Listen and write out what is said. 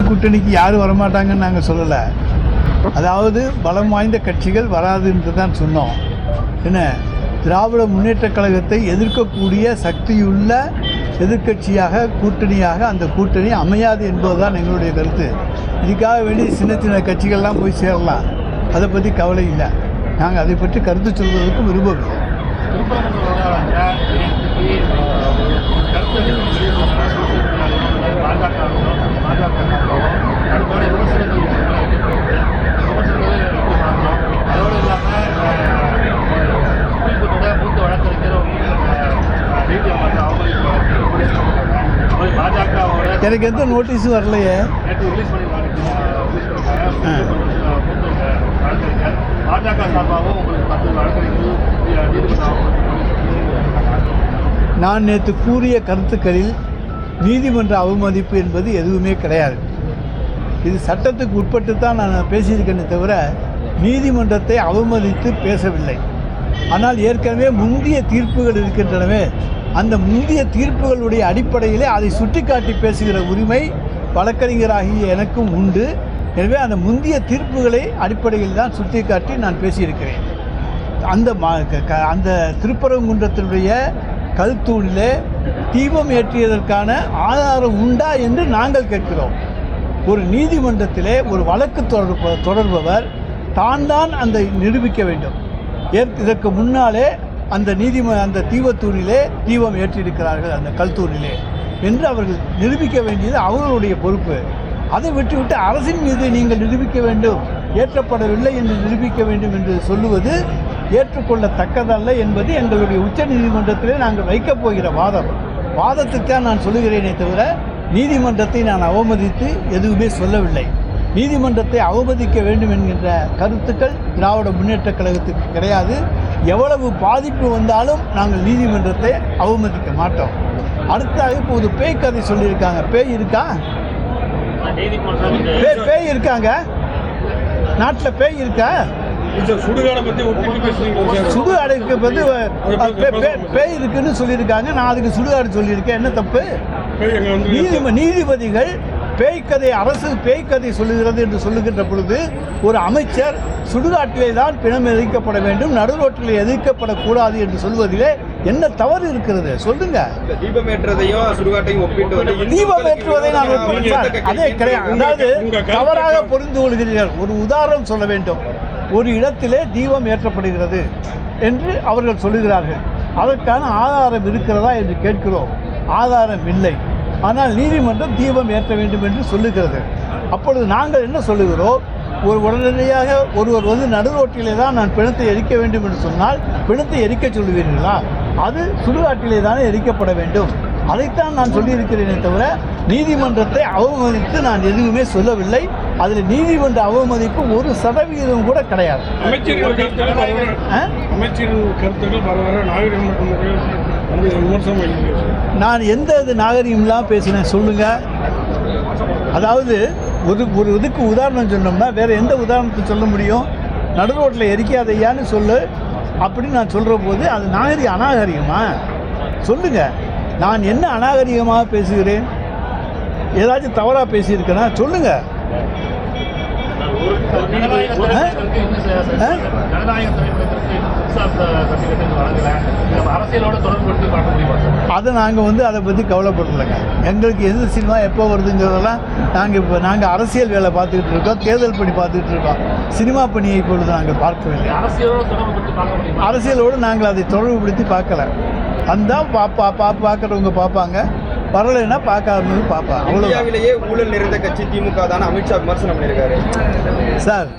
கூட்டணிக்கு யாரும் வரமாட்டாங்கன்னு நாங்கள் சொல்லலை. அதாவது பலம் வாய்ந்த கட்சிகள் வராது என்று தான் சொன்னோம். என்ன, திராவிட முன்னேற்றக் கழகத்தை எதிர்க்கக்கூடிய சக்தியுள்ள எதிர்க்கட்சியாக கூட்டணியாக அந்த கூட்டணி அமையாது என்பதுதான் எங்களுடைய கருத்து. இதுக்காக வேண்டி சின்ன சின்ன கட்சிகள்லாம் போய் சேரலாம், அதை பற்றி கவலை இல்லை. நாங்கள் அதை பற்றி கருத்து சொல்வதற்கு விரும்பவில்லை. எனக்கு எந்த நோட்டீஸும் வரலையே. நான் நேற்று கூறிய கருத்துக்களில் நீதிமன்ற அவமதிப்பு என்பது எதுவுமே கிடையாது. இது சட்டத்துக்கு உட்பட்டு தான் நான் பேசியிருக்கேனே தவிர நீதிமன்றத்தை அவமதித்து பேசவில்லை. ஆனால் ஏற்கனவே முந்தைய தீர்ப்புகள் இருக்கின்றனவே, அந்த முந்தைய தீர்ப்புகளுடைய அடிப்படையிலே அதை சுட்டிக்காட்டி பேசுகிற உரிமை வழக்கறிஞராகிய எனக்கும் உண்டு. எனவே அந்த முந்தைய தீர்ப்புகளை அடிப்படையில் தான் சுட்டிக்காட்டி நான் பேசியிருக்கிறேன். அந்த திருப்பரங்குன்றத்தினுடைய கல்தூணிலே தீபம் ஏற்றியதற்கான ஆதாரம் உண்டா என்று நாங்கள் கேட்கிறோம். ஒரு நீதிமன்றத்திலே ஒரு வழக்கு தொடர்பவர் தான் அந்த நிரூபிக்க வேண்டும். இதற்கு முன்னாலே அந்த தீபத்தூணிலே தீபம் ஏற்றியிருக்கிறார்கள், அந்த கல்தூணிலே என்று அவர்கள் நிரூபிக்க வேண்டியது அவர்களுடைய பொறுப்பு. அதை விட்டுவிட்டு அரசின் மீது நீங்கள் நிரூபிக்க வேண்டும், ஏற்றப்படவில்லை என்று நிரூபிக்க வேண்டும் என்று சொல்லுவது ஏற்றுக்கொள்ளத்தக்கதல்ல என்பது எங்களுடைய உச்ச நீதிமன்றத்திலே நாங்கள் வைக்கப் போகிற வாதத்துக்காக நான் சொல்லுகிறேனே தவிர நீதிமன்றத்தை நான் அவமதித்து எதுவுமே சொல்லவில்லை. நீதிமன்றத்தை அவமதிக்க வேண்டும் என்கின்ற கருத்துக்கள் திராவிட முன்னேற்றக் கழகத்துக்கு கிடையாது. எவ்வளவு பாதிப்பு வந்தாலும் நாங்கள் நீதிமன்றத்தை அவமதிக்க மாட்டோம். அடுத்தாக இப்போது பேய் கதை சொல்லியிருக்காங்க. பேய் இருக்கா? பேய் இருக்காங்க நாட்டில்? பேய் இருக்கா? சுடுகாடுக்கு பற்றி பேய் இருக்குன்னு சொல்லியிருக்காங்க. நான் அதுக்கு சுடுகாடு சொல்லியிருக்கேன், என்ன தப்பு? நீதிபதிகள் பேய்க்கதை, அரசு பேய்க்கதை சொல்லுகிறது என்று சொல்லுகின்ற பொழுது ஒரு அமைச்சர் சுடுகாட்டிலே தான் பிணம் எதிர்க்கப்பட வேண்டும், நடுரோட்டிலே எதிர்க்கப்படக்கூடாது என்று சொல்வதிலே என்ன தவறு இருக்கிறது சொல்லுங்க. தீபமேற்றுவதையும் சுடுகாட்டையும் ஒப்பிட்டு தீபமேற்றுவதை நான் அதே கிடையாது. அதாவது தவறாக புரிந்து கொள்கிறீர்கள். ஒரு உதாரணம் சொல்ல வேண்டும். ஒரு இடத்திலே தீபம் ஏற்றப்படுகிறது என்று அவர்கள் சொல்லுகிறார்கள். அதற்கான ஆதாரம் இருக்கிறதா என்று கேட்கிறோம். ஆதாரம் இல்லை. ஆனால் நீதிமன்றம் தீபம் ஏற்ற வேண்டும் என்று சொல்லுகிறது. அப்பொழுது நாங்கள் என்ன சொல்லுகிறோம்? உடனடியாக ஒருவர் நடுரோட்டிலே தான் நான் பிணத்தை எரிக்க வேண்டும் என்று சொன்னால் பிணத்தை எரிக்க சொல்லுவீர்களா? அது சுடுகாட்டிலே தானே எரிக்கப்பட வேண்டும். அதைத்தான் நான் சொல்லியிருக்கிறேனே தவிர நீதிமன்றத்தை அவமதித்து நான் எதுவுமே சொல்லவில்லை. அதில் நீதிமன்ற அவமதிப்பு 1% கூட கிடையாது. நான் எந்த நாகரிகம்லாம் பேசினேன் சொல்லுங்க. அதாவது ஒரு இதுக்கு உதாரணம் சொன்னோம்னா வேறு எந்த உதாரணத்தை சொல்ல முடியும்? நடுரோட்டில் எரிக்காதையான்னு சொல்லு அப்படின்னு நான் சொல்கிற போது அது அநாகரிகமா? சொல்லுங்கள். நான் என்ன அநாகரிகமாக பேசுகிறேன்? ஏதாச்சும் தவறாக பேசியிருக்கேனா சொல்லுங்கள். அதை நாங்கள் அதை பற்றி கவலைப்படலைங்க. எங்களுக்கு எந்த சினிமா எப்போ வருதுங்கிறதெல்லாம் நாங்கள் அரசியல் வேலை பார்த்துக்கிட்டு இருக்கோம், தேர்தல் பணி பார்த்துக்கிட்டு இருக்கோம். சினிமா பணியை இப்பொழுது நாங்கள் பார்க்கவில்லை. அரசியலோடு நாங்கள் அதை தொடர்புபடுத்தி பார்க்கல. அந்த பார்க்குறவங்க பார்ப்பாங்க, வரலைன்னா பார்க்காதவங்க பார்ப்பாங்க. இந்தியாவிலேயே ஊழல் நிறைந்த கட்சி திமுக தான் அமித்ஷா விமர்சனம் பண்ணியிருக்காரு. சார்,